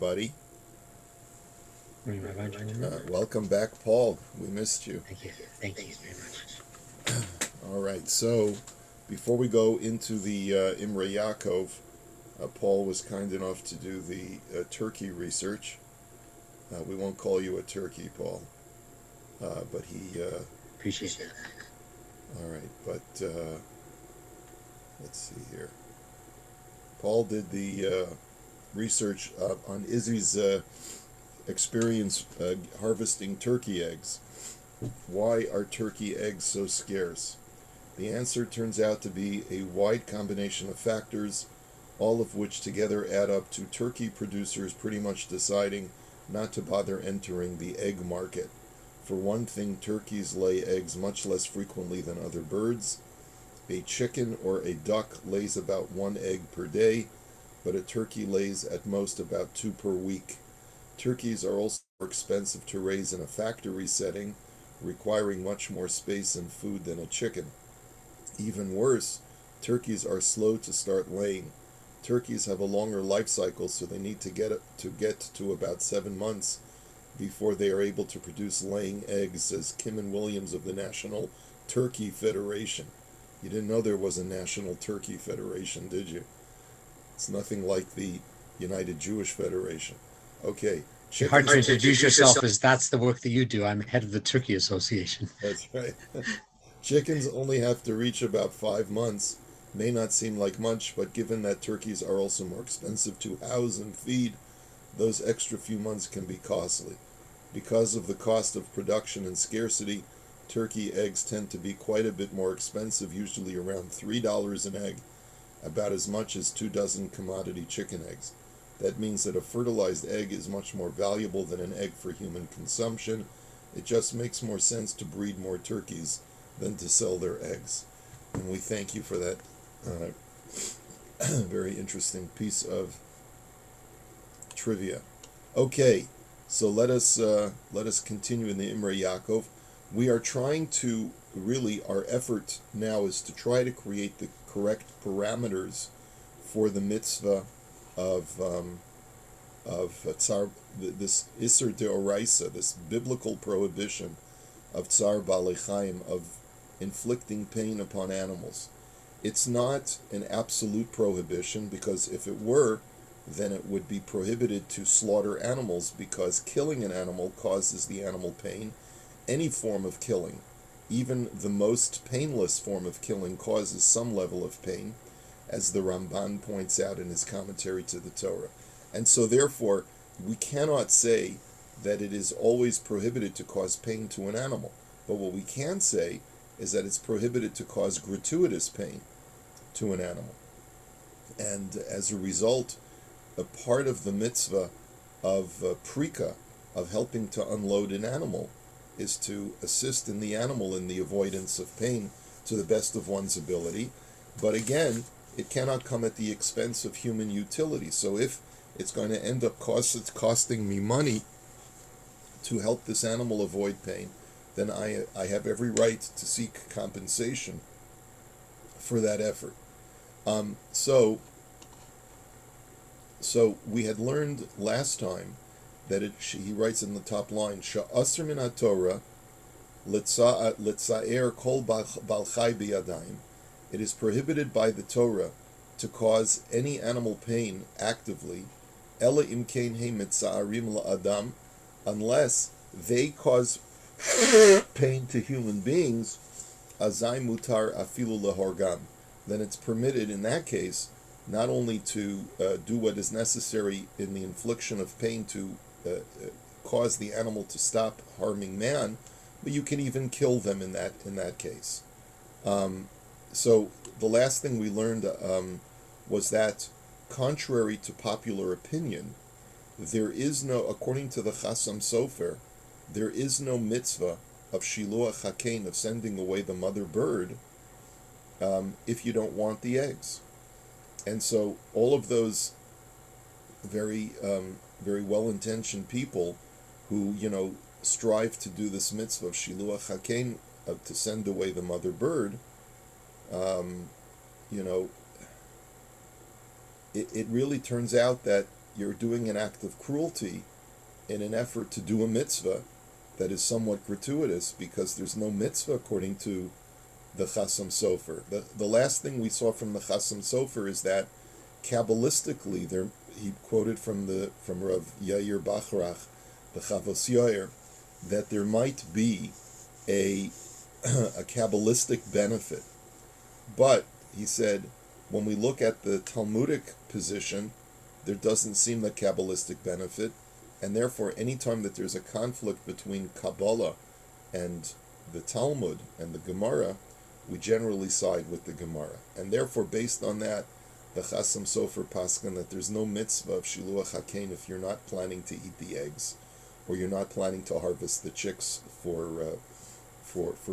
buddy. Morning, Rabbi John. Welcome back, Paul. We missed you. Thank you. Thank you very much. All right, so before we go into the Imrei Yaakov, Paul was kind enough to do the turkey research. We won't call you a turkey, Paul, but he... Appreciate that. all right, but let's see here. Paul did the research on Izzy's experience harvesting turkey eggs. Why are turkey eggs so scarce? The answer turns out to be a wide combination of factors, all of which together add up to turkey producers pretty much deciding not to bother entering the egg market. For one thing, turkeys lay eggs much less frequently than other birds. A chicken or a duck lays about 1 egg per day, but a turkey lays at most about 2 per week. Turkeys are also more expensive to raise in a factory setting, requiring much more space and food than a chicken. Even worse, turkeys are slow to start laying. Turkeys have a longer life cycle, so they need to get to about 7 months before they are able to produce laying eggs, says Kim and Williams of the National Turkey Federation. You didn't know there was a National Turkey Federation, did you? It's nothing like the United Jewish Federation. Okay. It's hard to introduce yourself as that's the work that you do. I'm head of the Turkey Association. That's right. Chickens only have to reach about 5 months. May not seem like much, but given that turkeys are also more expensive to house and feed, those extra few months can be costly. Because of the cost of production and scarcity, turkey eggs tend to be quite a bit more expensive, usually around $3 an egg, about as much as 2 dozen commodity chicken eggs. That means that a fertilized egg is much more valuable than an egg for human consumption. It just makes more sense to breed more turkeys than to sell their eggs. And we thank you for that very interesting piece of trivia. Okay, so let us continue in the Imrei Yaakov. We are trying to our effort now is to try to create the correct parameters for the mitzvah of tsar, this Isser Deoraisa, this biblical prohibition of tsar balei chaim, of inflicting pain upon animals. It's not an absolute prohibition, because if it were, then it would be prohibited to slaughter animals, because killing an animal causes the animal pain. Any form of killing, even the most painless form of killing, causes some level of pain, as the Ramban points out in his commentary to the Torah. And so therefore, we cannot say that it is always prohibited to cause pain to an animal. But what we can say is that it's prohibited to cause gratuitous pain to an animal. And as a result, a part of the mitzvah of prika, of helping to unload an animal, is to assist in the animal in the avoidance of pain to the best of one's ability. But again, it cannot come at the expense of human utility. So if it's going to end up costing me money to help this animal avoid pain, then I have every right to seek compensation for that effort. So we had learned last time that he writes in the top line, Sha'asr min ha-Torah litzaer kol bal chai biyadayim. It is prohibited by the Torah to cause any animal pain actively, ela imkein he mitza'arim la'adam, unless they cause pain to human beings, azai mutar afilu lehorgam. Then it's permitted in that case not only to do what is necessary in the infliction of pain to cause the animal to stop harming man, but you can even kill them in that case. So the last thing we learned was that, contrary to popular opinion, there is no, according to the Chasam Sofer, there is no mitzvah of shiluach hakein, of sending away the mother bird, if you don't want the eggs. And so all of those very well-intentioned people who, strive to do this mitzvah of shiluach hakein, to send away the mother bird, it really turns out that, you're doing an act of cruelty in an effort to do a mitzvah that is somewhat gratuitous, because there's no mitzvah according to the Chasam Sofer. The last thing we saw from the Chasam Sofer is that Kabbalistically, there he quoted from Rav Yair Bachrach, the Chavos Yair, that there might be a a Kabbalistic benefit. But he said, when we look at the Talmudic position, there doesn't seem a Kabbalistic benefit, and therefore anytime that there's a conflict between Kabbalah and the Talmud and the Gemara, we generally side with the Gemara. And therefore, based on that, the Chasam Sofer paskin that there's no mitzvah of Shiluach HaKein if you're not planning to eat the eggs, or you're not planning to harvest the chicks for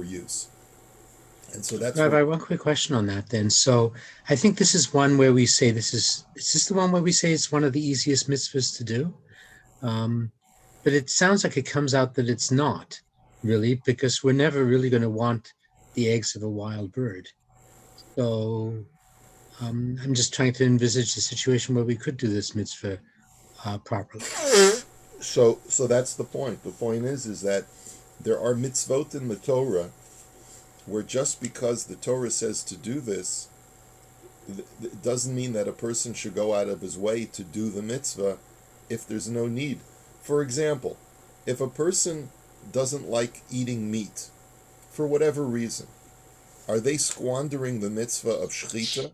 use. And so that's Rabbi, one quick question on that then. So I think this is one where we say is this the one where we say it's one of the easiest mitzvahs to do? But it sounds like it comes out that it's not really, because we're never really going to want the eggs of a wild bird. So I'm just trying to envisage a situation where we could do this mitzvah properly. So that's the point. The point is that there are mitzvot in the Torah where just because the Torah says to do this, it doesn't mean that a person should go out of his way to do the mitzvah if there's no need. For example, if a person doesn't like eating meat, for whatever reason, are they squandering the mitzvah of shechita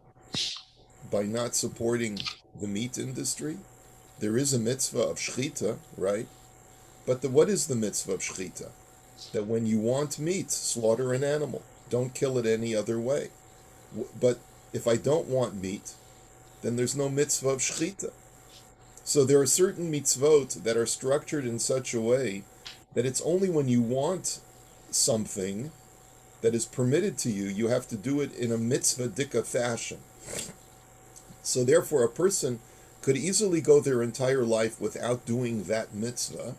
by not supporting the meat industry? There is a mitzvah of shechita, right? But what is the mitzvah of shechita? That when you want meat, slaughter an animal. Don't kill it any other way. But if I don't want meat, then there's no mitzvah of shechita. So there are certain mitzvot that are structured in such a way that it's only when you want something that is permitted to you, you have to do it in a mitzvah dika fashion. So therefore, a person could easily go their entire life without doing that mitzvah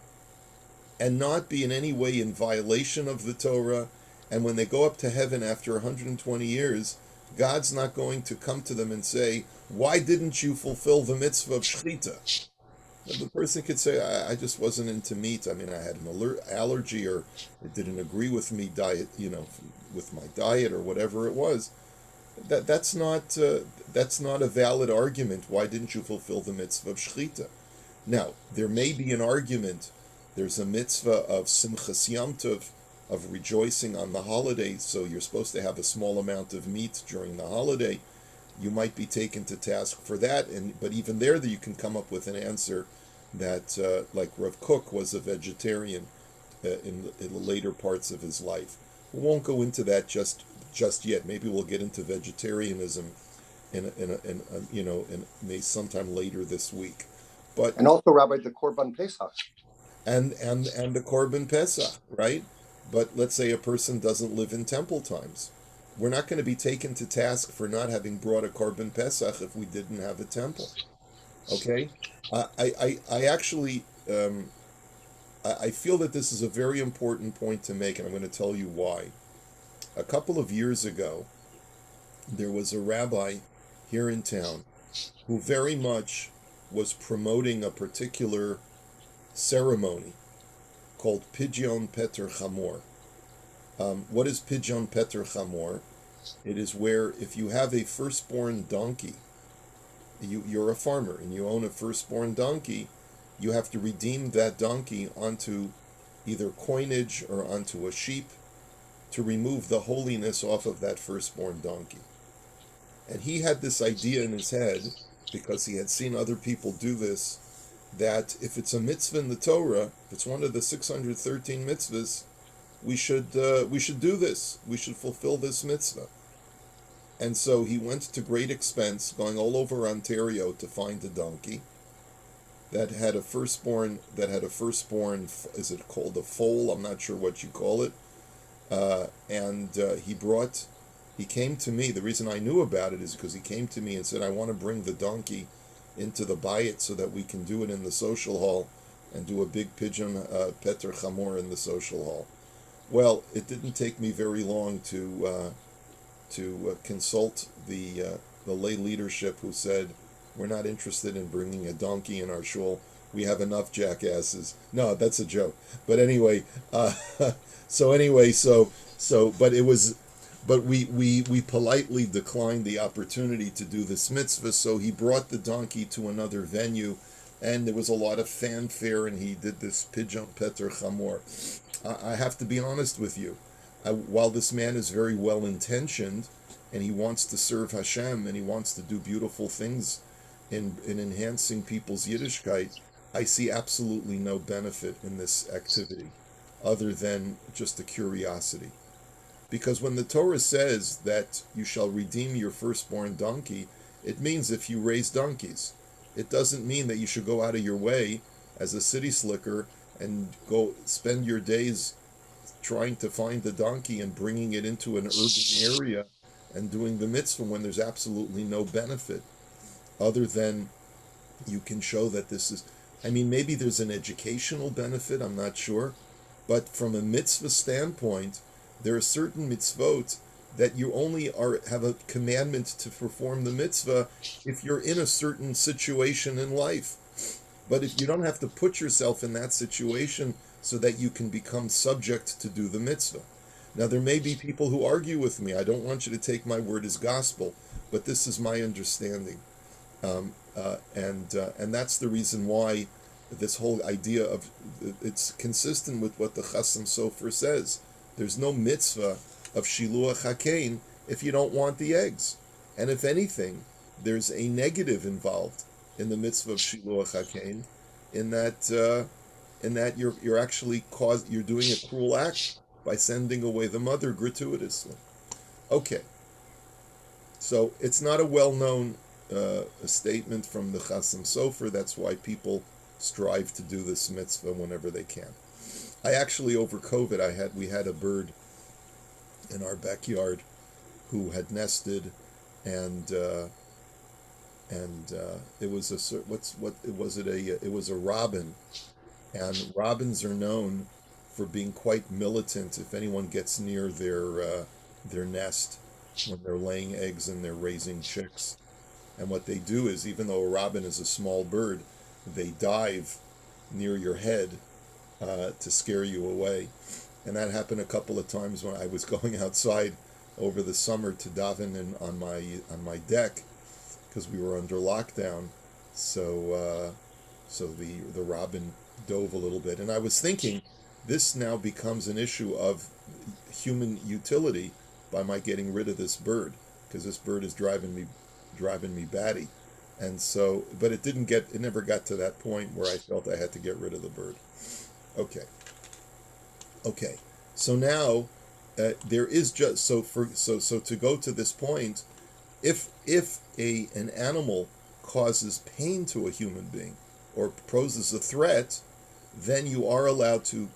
and not be in any way in violation of the Torah. And when they go up to heaven after 120 years, God's not going to come to them and say, why didn't you fulfill the mitzvah of shechita? The person could say, I just wasn't into meat. I mean, I had an allergy, or it didn't agree with me with my diet, or whatever it was. That's not a valid argument. Why didn't you fulfill the mitzvah of shechita? Now, there may be an argument. There's a mitzvah of simchas yom tov, of rejoicing on the holiday, so you're supposed to have a small amount of meat during the holiday. You might be taken to task for that, but even there, you can come up with an answer that, like Rav Kook was a vegetarian in the later parts of his life. We won't go into that just yet. Maybe we'll get into vegetarianism in maybe sometime later this week. And also, Rabbi, the Korban Pesach. And the Korban Pesach, right? But let's say a person doesn't live in temple times. We're not going to be taken to task for not having brought a Korban Pesach if we didn't have a temple. Okay? I actually, I feel that this is a very important point to make, and I'm going to tell you why. A couple of years ago, there was a rabbi here in town who very much was promoting a particular ceremony called Pidyon Peter Chamor. What is Pidyon Peter Chamor? It is where if you have a firstborn donkey, you're a farmer and you own a firstborn donkey, you have to redeem that donkey onto either coinage or onto a sheep to remove the holiness off of that firstborn donkey. And he had this idea in his head, because he had seen other people do this, that if it's a mitzvah in the Torah, if it's one of the 613 mitzvahs, we should do this. We should fulfill this mitzvah. And so he went to great expense, going all over Ontario to find a donkey that had a firstborn. Is it called a foal? I'm not sure what you call it. He came to me. The reason I knew about it is because he came to me and said, I want to bring the donkey into the bayit so that we can do it in the social hall and do a big Pidyon Peter Chamor in the social hall. Well, it didn't take me very long to consult the lay leadership, who said, We're not interested in bringing a donkey in our shul. We have enough jackasses. No, that's a joke. But anyway, but it was, but we politely declined the opportunity to do this mitzvah. So he brought the donkey to another venue, and there was a lot of fanfare, and he did this pidyon peter chamor. I have to be honest with you. While this man is very well intentioned, and he wants to serve Hashem, and he wants to do beautiful things in enhancing people's Yiddishkeit, I see absolutely no benefit in this activity, other than just a curiosity. Because when the Torah says that you shall redeem your firstborn donkey, it means if you raise donkeys. It doesn't mean that you should go out of your way as a city slicker and go spend your days trying to find the donkey and bringing it into an urban area and doing the mitzvah when there's absolutely no benefit, other than you can show that this is, I mean, maybe there's an educational benefit, I'm not sure, but from a mitzvah standpoint, there are certain mitzvot that you only have a commandment to perform the mitzvah if you're in a certain situation in life. But if you don't have to put yourself in that situation so that you can become subject to do the mitzvah. Now, there may be people who argue with me. I don't want you to take my word as gospel, but this is my understanding. And that's the reason why this whole idea of, it's consistent with what the Chasam Sofer says. There's no mitzvah of Shiluach HaKain if you don't want the eggs. And if anything, there's a negative involved in the mitzvah of Shiluach HaKain, in that you're actually you're doing a cruel act by sending away the mother gratuitously. Okay, so it's not a well-known a statement from the Chasam Sofer. That's why people strive to do this mitzvah whenever they can. I actually, over COVID, we had a bird in our backyard who had nested, and it was it was a robin, and robins are known for being quite militant if anyone gets near their nest when they're laying eggs and they're raising chicks. And what they do is, even though a robin is a small bird, they dive near your head to scare you away. And that happened a couple of times when I was going outside over the summer to daven on my deck, because we were under lockdown. So the robin dove a little bit, and I was thinking, this now becomes an issue of human utility by my getting rid of this bird, because this bird is driving me batty. And so, but it never got to that point where I felt I had to get rid of the bird. Okay. So now there is just so to go to this point, if an animal causes pain to a human being or poses a threat, then you are allowed to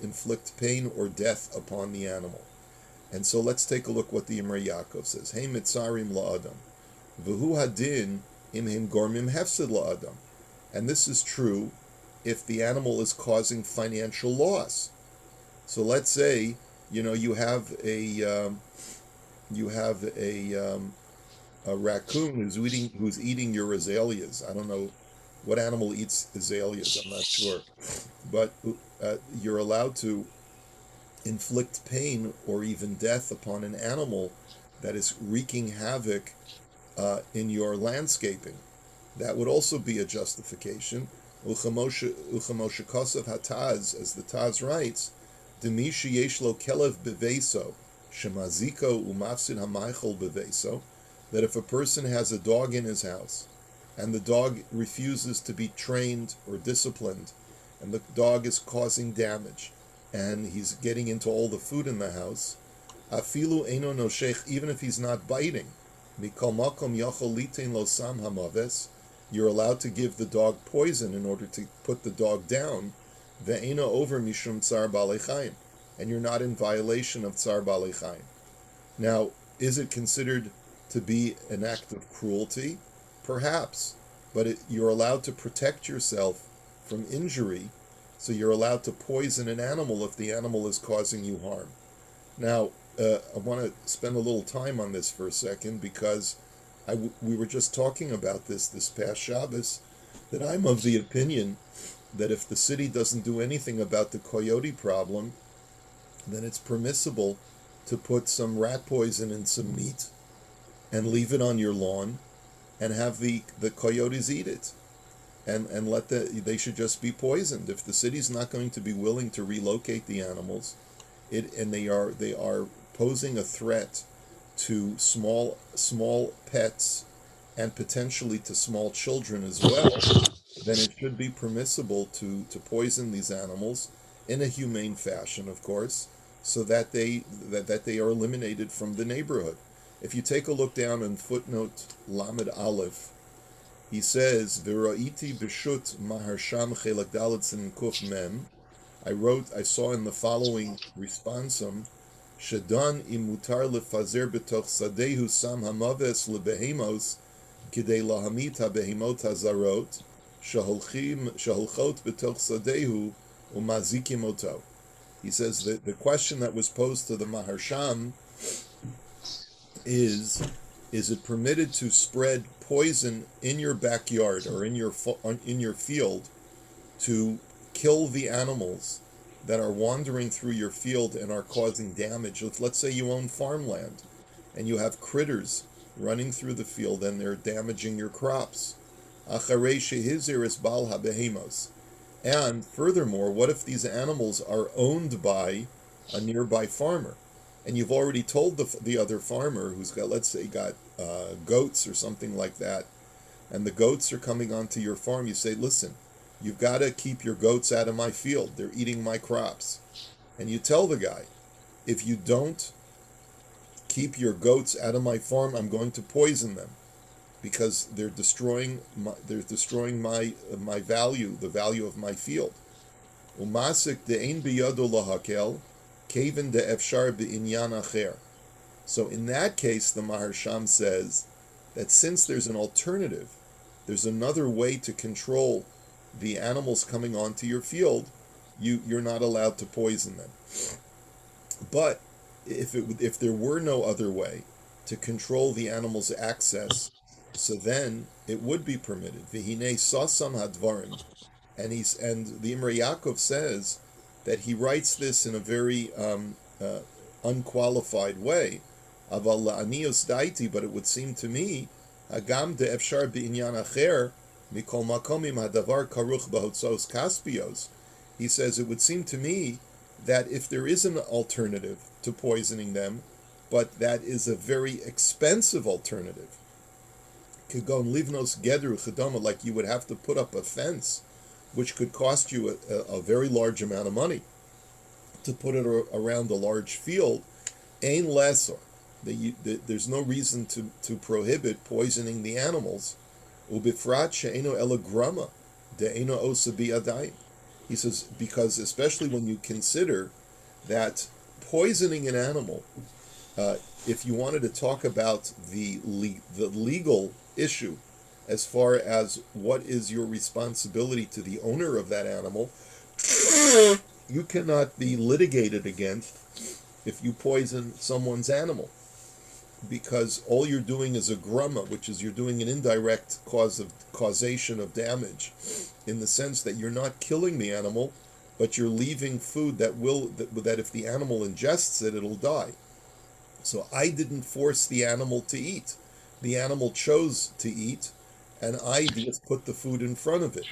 inflict pain or death upon the animal. And so let's take a look what the Imrei Yaakov says. Hey mitzarim la'adam, v'hu hadin im him gormim hefsid la'adam. And this is true if the animal is causing financial loss. So let's say, you have a raccoon who's eating your azaleas. I don't know what animal eats azaleas, I'm not sure, but you're allowed to inflict pain or even death upon an animal that is wreaking havoc in your landscaping. That would also be a justification. Uchamoshe kosav hataz, as the Taz writes, Demishi yesh lo kelev beveso, shemaziko umafsid hamaychol beveso, that if a person has a dog in his house, and the dog refuses to be trained or disciplined, and the dog is causing damage, and he's getting into all the food in the house, afilu eino noshech, even if he's not biting, mikol makom yachol litein lo sam hamaves, you're allowed to give the dog poison in order to put the dog down, ve'eino over mishum tsar balei chayim, and you're not in violation of tsar balei chayim. Now, is it considered to be an act of cruelty? Perhaps, but you're allowed to protect yourself from injury, so you're allowed to poison an animal if the animal is causing you harm. Now, I want to spend a little time on this for a second, because we were just talking about this past Shabbos, that I'm of the opinion that if the city doesn't do anything about the coyote problem, then it's permissible to put some rat poison in some meat and leave it on your lawn and have the coyotes eat it. And they should just be poisoned. If the city's not going to be willing to relocate the animals, they are posing a threat to small pets and potentially to small children as well, then it should be permissible to poison these animals in a humane fashion, of course, so that they are eliminated from the neighborhood. If you take a look down in footnote Lamed Aleph, he says, "V'ra'iti b'shut maharsham chelak dalet sin kuf mem." I saw in the following responsum, "Shadan imutar lefazer b'toch sadehu sam hamaves lebehemos kidei lahamit habehemot hazarot shaholchot b'toch sadehu umazikim oto." He says that the question that was posed to the Maharsham is it permitted to spread poison in your backyard or in your field to kill the animals that are wandering through your field and are causing damage? Let's say you own farmland and you have critters running through the field and they're damaging your crops. And furthermore, what if these animals are owned by a nearby farmer? And you've already told the other farmer who's got, let's say, goats or something like that, and the goats are coming onto your farm. You say, listen, you've got to keep your goats out of my field. They're eating my crops. And you tell the guy, if you don't keep your goats out of my farm, I'm going to poison them because they're destroying my value, the value of my field. Umasik de'ein biyado lahakel. So in that case, the Maharsham says that since there's an alternative, there's another way to control the animals coming onto your field, you're not allowed to poison them. But if there were no other way to control the animals' access, so then it would be permitted. V'hinei sasam hadvarim, and the Imrei Yaakov says that he writes this in a very unqualified way. Aval la'anios daiti, but it would seem to me, hagam de'efshar b'inyan acher mikol makomim hadavar karuch b'hotzos kaspios. He says it would seem to me that if there is an alternative to poisoning them, but that is a very expensive alternative, kagon livnos gedru chedama, like you would have to put up a fence, which could cost you a very large amount of money to put it around a large field, ain lesser. There's no reason to prohibit poisoning the animals. Ubifrat she'eno elagrama de'eno osa bi'adayim. He says, because especially when you consider that poisoning an animal, if you wanted to talk about the legal issue, as far as what is your responsibility to the owner of that animal, you cannot be litigated against if you poison someone's animal, because all you're doing is a grumma, which is you're doing an indirect causation of damage, in the sense that you're not killing the animal, but you're leaving food that if the animal ingests it, it'll die. So I didn't force the animal to eat. The animal chose to eat, and I just put the food in front of it.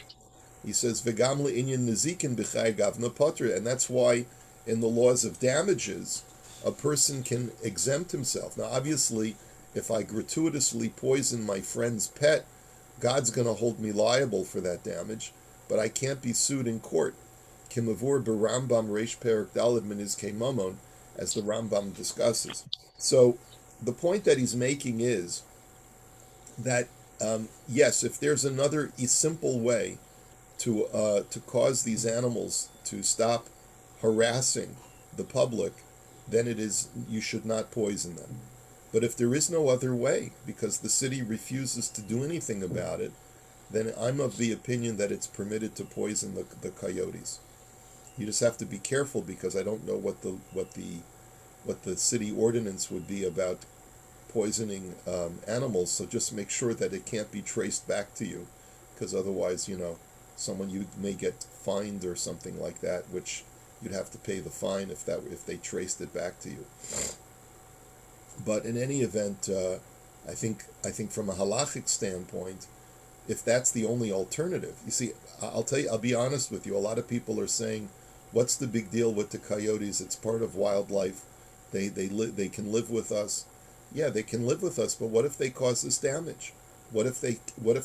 He says, "V'gam le'inyan nezikin b'chay gavna potter," and that's why in the laws of damages, a person can exempt himself. Now, obviously, if I gratuitously poison my friend's pet, God's going to hold me liable for that damage, but I can't be sued in court. Kimavur b'Rambam Reish Perek Daled Miniz Mamon, as the Rambam discusses. So, the point that he's making is that yes, if there's another simple way to cause these animals to stop harassing the public, then it is, you should not poison them. But if there is no other way, because the city refuses to do anything about it, then I'm of the opinion that it's permitted to poison the coyotes. You just have to be careful, because I don't know what the city ordinance would be about poisoning animals, so just make sure that it can't be traced back to you, because otherwise, someone you may get fined or something like that, which you'd have to pay the fine if they traced it back to you. But in any event, I think from a halachic standpoint, if that's the only alternative, you see, I'll be honest with you. A lot of people are saying, "What's the big deal with the coyotes? It's part of wildlife. They can live with us." Yeah, they can live with us, but what if they cause us damage? What if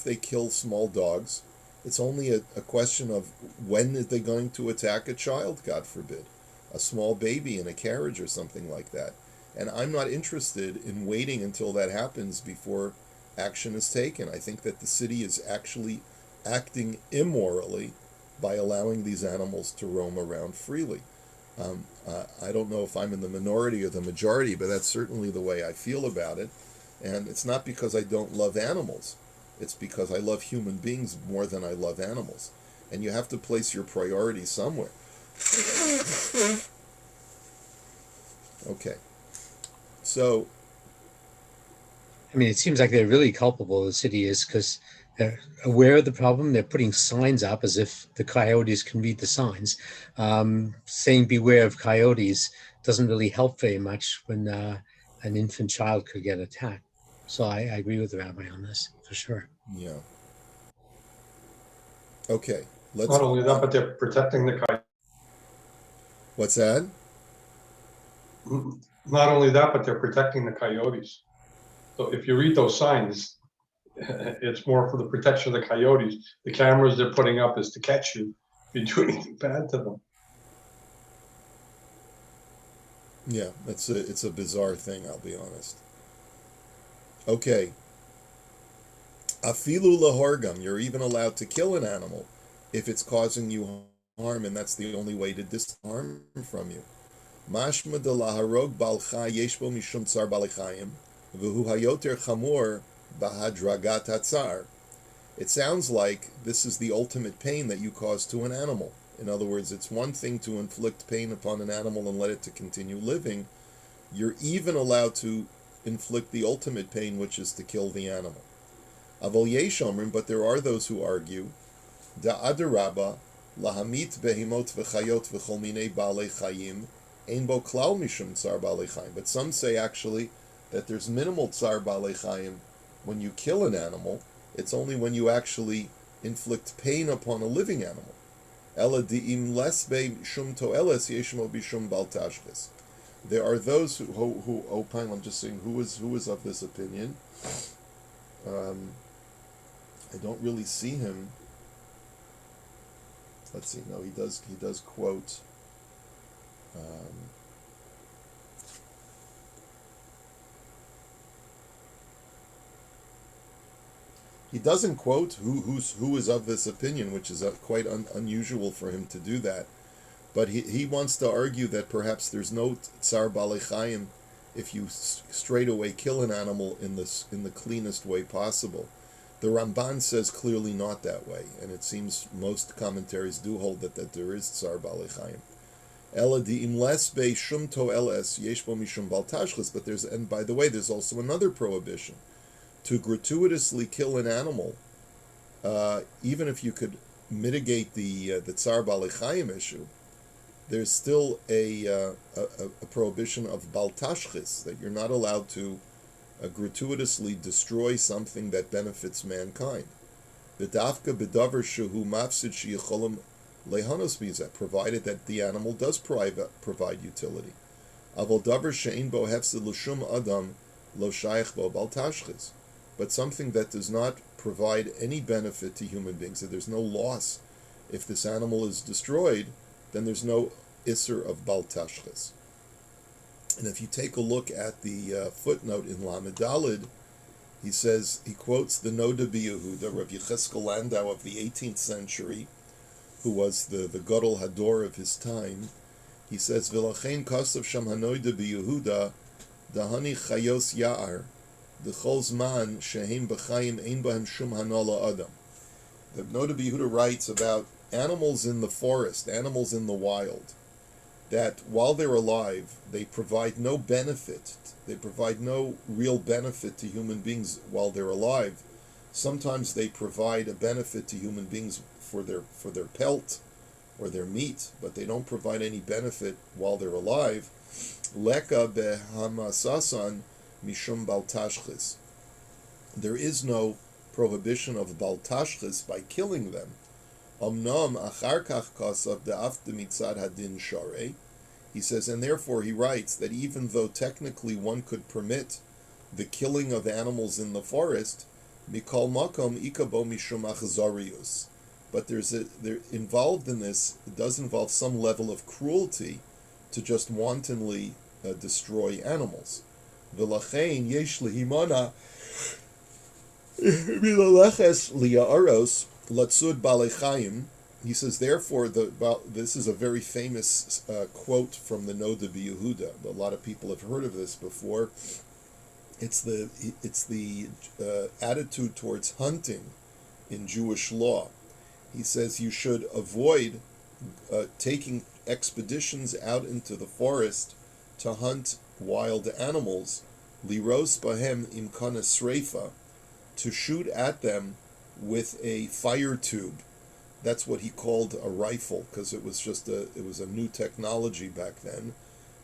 they kill small dogs? It's only a question of when are they going to attack a child, God forbid, a small baby in a carriage or something like that. And I'm not interested in waiting until that happens before action is taken. I think that the city is actually acting immorally by allowing these animals to roam around freely. I don't know if I'm in the minority or the majority, but that's certainly the way I feel about it. And it's not because I don't love animals. It's because I love human beings more than I love animals. And you have to place your priorities somewhere. Okay. So, I mean, it seems like they're really culpable, the city is, because they're aware of the problem. They're putting signs up as if the coyotes can read the signs. Saying beware of coyotes doesn't really help very much when an infant child could get attacked. So I agree with the rabbi on this, for sure. yeah. Okay. Not only that, but they're protecting the coyotes. What's that? Not only that, but they're protecting the coyotes. So if you read those signs, it's more for the protection of the coyotes. The cameras they're putting up is to catch you if you do anything bad to them. Yeah, it's a bizarre thing, I'll be honest. Okay. Afilu lahorgam, you're even allowed to kill an animal if it's causing you harm, and that's the only way to disarm from you. Mashma de laharog bal chai yesh bo mishum tsar balechayim, v'hu hayoter chamor bahadragat hatzar. It sounds like this is the ultimate pain that you cause to an animal. In other words, it's one thing to inflict pain upon an animal and let it to continue living. You're even allowed to inflict the ultimate pain, which is to kill the animal. Avol yesh omrim, but there are those who argue, da adarabba lahamit behimot v'chayot v'chol minei baalei chayim ein bo klal mishum tsar baalei chayim. But some say actually that there's minimal tsar baalei chayim when you kill an animal. It's only when you actually inflict pain upon a living animal. Ela di'im les be shum to'eles yeshmo bishum bal tashchis. There are those who opine. I'm just saying who is of this opinion. I don't really see him. Let's see. No, he does quote. He doesn't quote who is of this opinion, which is quite unusual for him to do that. But he wants to argue that perhaps there's no tsar balechayim if you straight away kill an animal in the cleanest way possible. The Ramban says clearly not that way, and it seems most commentaries do hold that there is tsar balechayim. Ela di'im les be shum to'eles yesh bo mishum bal tashchis. But and by the way, there's also another prohibition. To gratuitously kill an animal, even if you could mitigate the tsar balechayim issue, there's still a prohibition of bal tashchis, that you're not allowed to gratuitously destroy something that benefits mankind. V'dafka b'davar shehu mafsid sheyicholim lehanos mizeh, provided that the animal does provide utility. Aval davar she'ein bo hefsid l'shum adam lo shayich bo bal tashchis. But something that does not provide any benefit to human beings, that there's no loss. If this animal is destroyed, then there's no isser of bal tashchis. And if you take a look at the footnote in Lamed Daled, he quotes the Noda B'Yehuda, Rav Yecheskel Landau of the 18th century, who was the Gadol Hador of his time. He says, V'lachein kasav sham hanoida b'Yehuda, dahani chayos ya'ar, d'chol zman shehem b'chayim ein bahem shum hanola adam. The Noda B'Yehuda writes about animals in the forest, animals in the wild. that while they're alive, they provide no benefit. They provide no real benefit to human beings while they're alive. Sometimes they provide a benefit to human beings for their pelt or their meat, but they don't provide any benefit while they're alive. Leka behamasasan mishum baltashchis. There is no prohibition of baltashchis by killing them. Omnom achar kach kasav de'afte mitzad hadin sharei. He says, and therefore he writes that even though technically one could permit the killing of animals in the forest, mikol makom ikabo mishum achzarius. But they're involved in this. It does involve some level of cruelty to just wantonly destroy animals. V'lachein yesh lehimana milaleches liaros latzud balechayim. He says, therefore, this is a very famous quote from the Noda B'Yehuda. A lot of people have heard of this before. It's the attitude towards hunting in Jewish law. He says you should avoid taking expeditions out into the forest to hunt wild animals, liros bahem imkana sreifa, to shoot at them with a fire tube. That's what he called a rifle, because it was a new technology back then.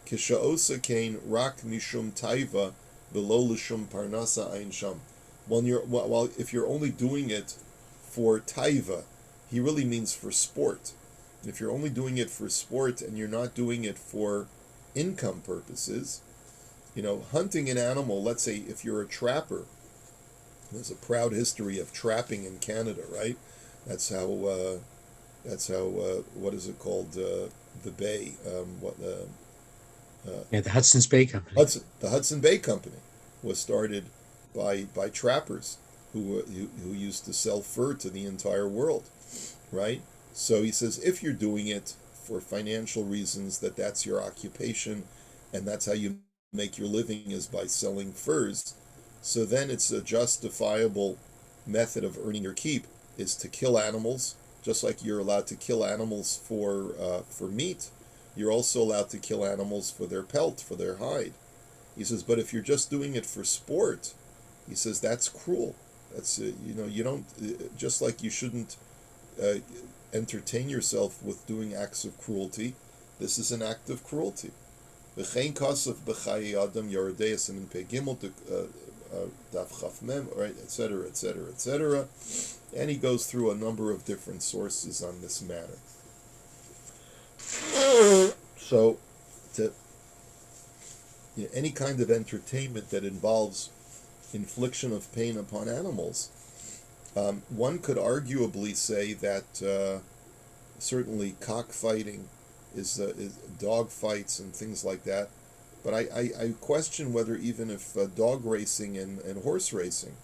Kisha'osa kain rak mishum taiva below lishum parnasa ein sham. Well, if you're only doing it for taiva, he really means for sport. If you're only doing it for sport and you're not doing it for income purposes, hunting an animal, let's say if you're a trapper, there's a proud history of trapping in Canada, right? That's how what is it called? The Bay, the Hudson's Bay Company. The Hudson Bay Company was started by trappers who used to sell fur to the entire world, right? So he says if you're doing it for financial reasons, that's your occupation, and that's how you make your living is by selling furs. So then it's a justifiable method of earning your keep is to kill animals, just like you're allowed to kill animals for meat. You're also allowed to kill animals for their pelt, for their hide. He says, but if you're just doing it for sport, he says that's cruel. That's you don't, just like you shouldn't entertain yourself with doing acts of cruelty. This is an act of cruelty. V'chein kasef b'chayi adam yaredeis and pe gimel daf chaf mem, right, etc., etc., etc. And he goes through a number of different sources on this matter. So, any kind of entertainment that involves infliction of pain upon animals, one could arguably say that certainly cockfighting is dog fights and things like that. But I question whether even if dog racing and horse racing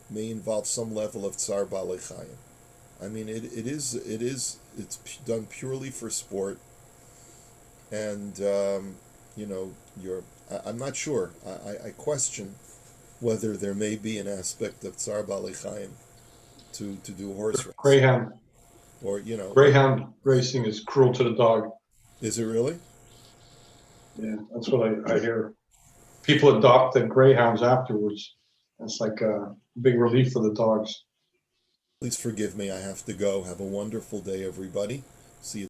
may involve some level of tsar balei chayim. I mean, it's done purely for sport, and I'm not sure. I question whether there may be an aspect of tsar balei chayim to do horse racing. Greyhound. Or Greyhound racing is cruel to the dog. Is it really? Yeah, that's what I hear. People adopt the greyhounds afterwards. It's like a big relief for the dogs. Please forgive me. I have to go. Have a wonderful day, everybody. See you.